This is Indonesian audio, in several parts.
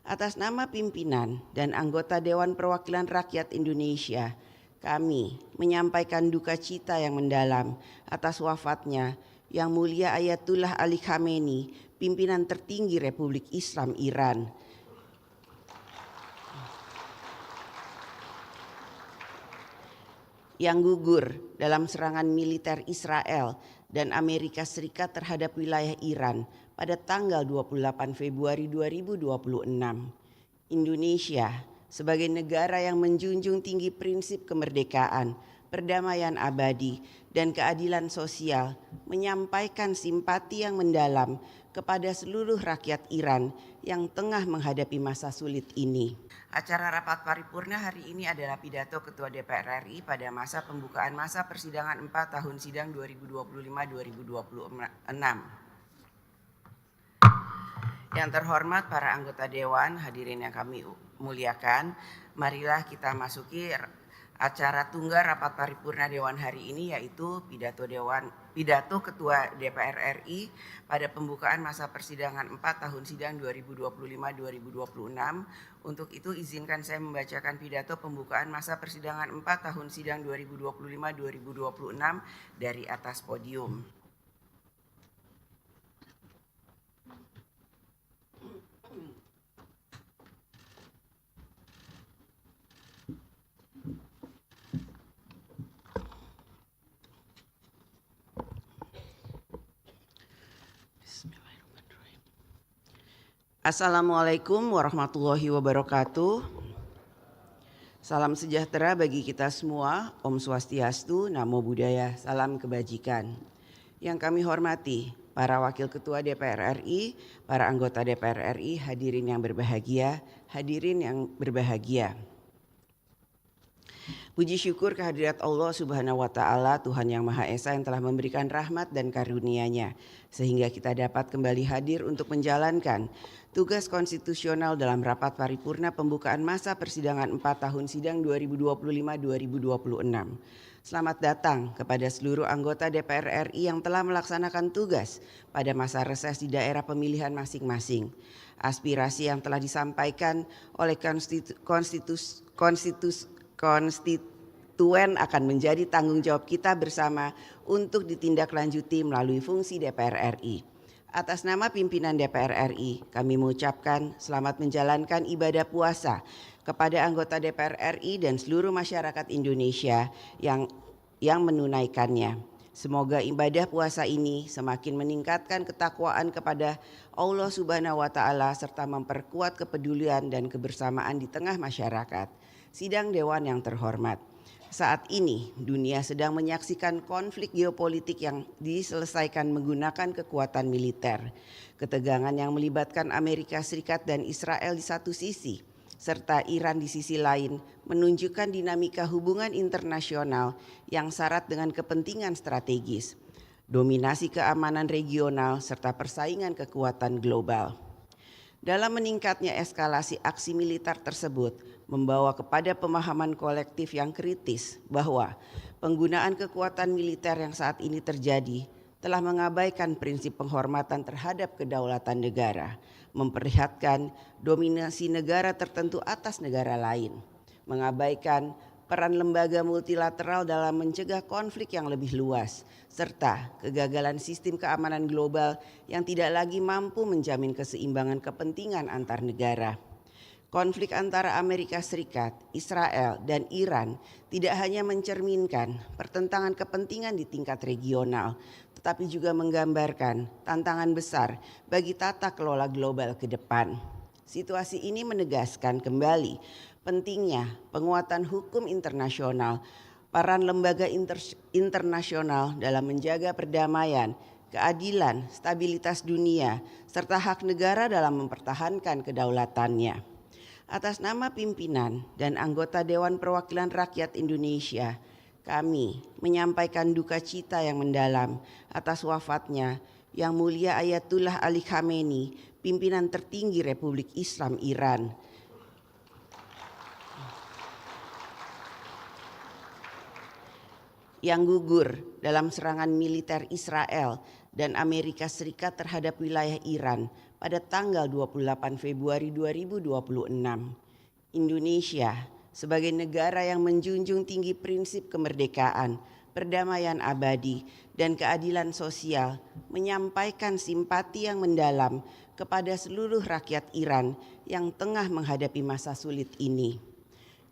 Atas nama pimpinan dan anggota Dewan Perwakilan Rakyat Indonesia, kami menyampaikan duka cita yang mendalam atas wafatnya Yang Mulia Ayatullah Ali Khamenei, pimpinan tertinggi Republik Islam Iran, yang gugur dalam serangan militer Israel dan Amerika Serikat terhadap wilayah Iran pada tanggal 28 Februari 2026. Indonesia sebagai negara yang menjunjung tinggi prinsip kemerdekaan, perdamaian abadi, dan keadilan sosial menyampaikan simpati yang mendalam kepada seluruh rakyat Iran yang tengah menghadapi masa sulit ini. Acara rapat paripurna hari ini adalah pidato Ketua DPR RI pada masa pembukaan masa persidangan 4 tahun sidang 2025-2026. Yang terhormat para anggota Dewan, hadirin yang kami muliakan, marilah kita masuki acara tunggal rapat paripurna Dewan hari ini, yaitu pidato Ketua DPR RI pada pembukaan masa persidangan 4 tahun sidang 2025-2026. Untuk itu izinkan saya membacakan pidato pembukaan masa persidangan 4 tahun sidang 2025-2026 dari atas podium. Assalamualaikum warahmatullahi wabarakatuh. Salam sejahtera bagi kita semua. Om Swastiastu, Namo Buddhaya, salam kebajikan. Yang kami hormati para Wakil Ketua DPR RI, para anggota DPR RI, hadirin yang berbahagia, Puji syukur kehadirat Allah Subhanahu wa Ta'ala, Tuhan Yang Maha Esa yang telah memberikan rahmat dan karunia-Nya, sehingga kita dapat kembali hadir untuk menjalankan tugas konstitusional dalam rapat paripurna pembukaan masa persidangan 4 tahun sidang 2025-2026. Selamat datang kepada seluruh anggota DPR RI yang telah melaksanakan tugas pada masa reses di daerah pemilihan masing-masing. Aspirasi yang telah disampaikan oleh konstituen akan menjadi tanggung jawab kita bersama untuk ditindaklanjuti melalui fungsi DPR RI. Atas nama pimpinan DPR RI, kami mengucapkan selamat menjalankan ibadah puasa kepada anggota DPR RI dan seluruh masyarakat Indonesia yang menunaikannya. Semoga ibadah puasa ini semakin meningkatkan ketakwaan kepada Allah Subhanahu wa Ta'ala serta memperkuat kepedulian dan kebersamaan di tengah masyarakat. Sidang Dewan yang terhormat, saat ini dunia sedang menyaksikan konflik geopolitik yang diselesaikan menggunakan kekuatan militer. Ketegangan yang melibatkan Amerika Serikat dan Israel di satu sisi, serta Iran di sisi lain, menunjukkan dinamika hubungan internasional yang syarat dengan kepentingan strategis, dominasi keamanan regional, serta persaingan kekuatan global. Dalam meningkatnya eskalasi aksi militer tersebut membawa kepada pemahaman kolektif yang kritis bahwa penggunaan kekuatan militer yang saat ini terjadi telah mengabaikan prinsip penghormatan terhadap kedaulatan negara, memperlihatkan dominasi negara tertentu atas negara lain, mengabaikan peran lembaga multilateral dalam mencegah konflik yang lebih luas, serta kegagalan sistem keamanan global yang tidak lagi mampu menjamin keseimbangan kepentingan antar negara. Konflik antara Amerika Serikat, Israel, dan Iran tidak hanya mencerminkan pertentangan kepentingan di tingkat regional, tetapi juga menggambarkan tantangan besar bagi tata kelola global ke depan. Situasi ini menegaskan kembali pentingnya penguatan hukum internasional, peran lembaga internasional dalam menjaga perdamaian, keadilan, stabilitas dunia, serta hak negara dalam mempertahankan kedaulatannya. Atas nama pimpinan dan anggota Dewan Perwakilan Rakyat Indonesia, kami menyampaikan duka cita yang mendalam atas wafatnya Yang Mulia Ayatullah Ali Khamenei, pimpinan tertinggi Republik Islam Iran, yang gugur dalam serangan militer Israel dan Amerika Serikat terhadap wilayah Iran pada tanggal 28 Februari 2026. Indonesia sebagai negara yang menjunjung tinggi prinsip kemerdekaan, perdamaian abadi, dan keadilan sosial menyampaikan simpati yang mendalam kepada seluruh rakyat Iran yang tengah menghadapi masa sulit ini.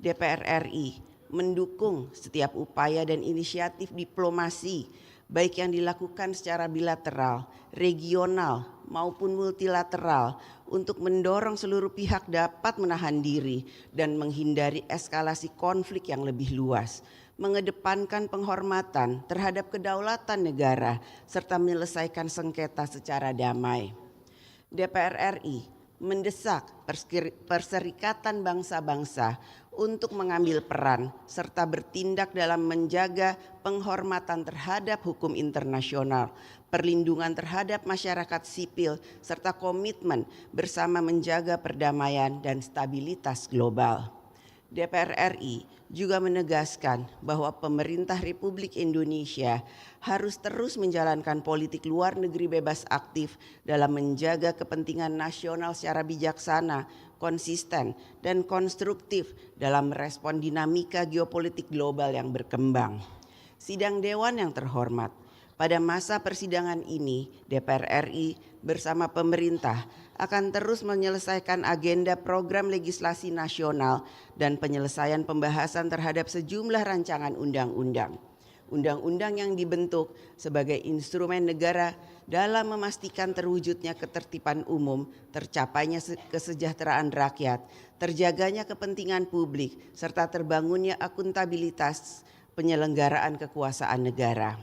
DPR RI mendukung setiap upaya dan inisiatif diplomasi baik yang dilakukan secara bilateral, regional maupun multilateral untuk mendorong seluruh pihak dapat menahan diri dan menghindari eskalasi konflik yang lebih luas, mengedepankan penghormatan terhadap kedaulatan negara serta menyelesaikan sengketa secara damai. DPR RI mendesak Perserikatan Bangsa-Bangsa untuk mengambil peran serta bertindak dalam menjaga penghormatan terhadap hukum internasional, perlindungan terhadap masyarakat sipil, serta komitmen bersama menjaga perdamaian dan stabilitas global. DPR RI juga menegaskan bahwa pemerintah Republik Indonesia harus terus menjalankan politik luar negeri bebas aktif dalam menjaga kepentingan nasional secara bijaksana, konsisten, dan konstruktif dalam merespon dinamika geopolitik global yang berkembang. Sidang Dewan yang terhormat, pada masa persidangan ini DPR RI bersama pemerintah akan terus menyelesaikan agenda program legislasi nasional dan penyelesaian pembahasan terhadap sejumlah rancangan undang-undang. Undang-undang yang dibentuk sebagai instrumen negara dalam memastikan terwujudnya ketertiban umum, tercapainya kesejahteraan rakyat, terjaganya kepentingan publik, serta terbangunnya akuntabilitas penyelenggaraan kekuasaan negara.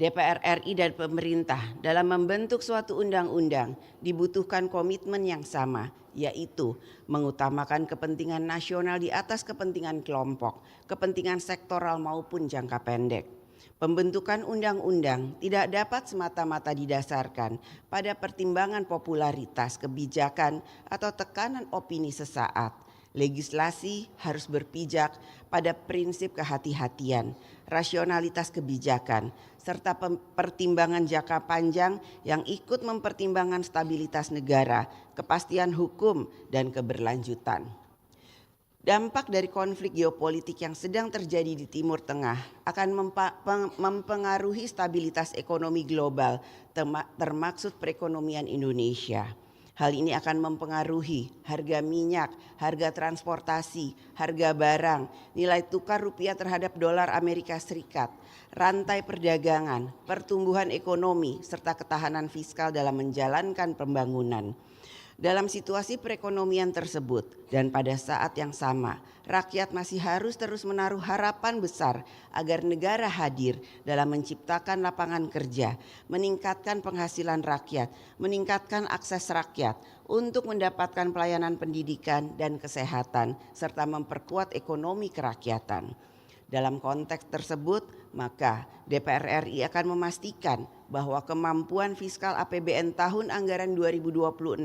DPR RI dan pemerintah dalam membentuk suatu undang-undang dibutuhkan komitmen yang sama, yaitu mengutamakan kepentingan nasional di atas kepentingan kelompok, kepentingan sektoral maupun jangka pendek. Pembentukan undang-undang tidak dapat semata-mata didasarkan pada pertimbangan popularitas, kebijakan, atau tekanan opini sesaat. Legislasi harus berpijak pada prinsip kehati-hatian, rasionalitas kebijakan, serta pertimbangan jangka panjang yang ikut mempertimbangkan stabilitas negara, kepastian hukum, dan keberlanjutan. Dampak dari konflik geopolitik yang sedang terjadi di Timur Tengah akan mempengaruhi stabilitas ekonomi global, termaksud perekonomian Indonesia. Hal ini akan mempengaruhi harga minyak, harga transportasi, harga barang, nilai tukar rupiah terhadap dolar Amerika Serikat, rantai perdagangan, pertumbuhan ekonomi, serta ketahanan fiskal dalam menjalankan pembangunan. Dalam situasi perekonomian tersebut dan pada saat yang sama, rakyat masih harus terus menaruh harapan besar agar negara hadir dalam menciptakan lapangan kerja, meningkatkan penghasilan rakyat, meningkatkan akses rakyat untuk mendapatkan pelayanan pendidikan dan kesehatan, serta memperkuat ekonomi kerakyatan. Dalam konteks tersebut, maka DPR RI akan memastikan bahwa kemampuan fiskal APBN tahun anggaran 2026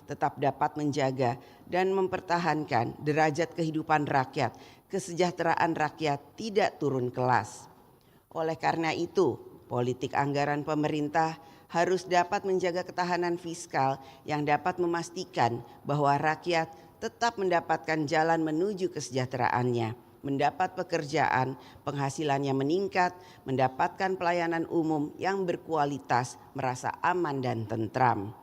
tetap dapat menjaga dan mempertahankan derajat kehidupan rakyat, kesejahteraan rakyat tidak turun kelas. Oleh karena itu, politik anggaran pemerintah harus dapat menjaga ketahanan fiskal yang dapat memastikan bahwa rakyat tetap mendapatkan jalan menuju kesejahteraannya, mendapat pekerjaan, penghasilannya meningkat, mendapatkan pelayanan umum yang berkualitas, merasa aman dan tentram.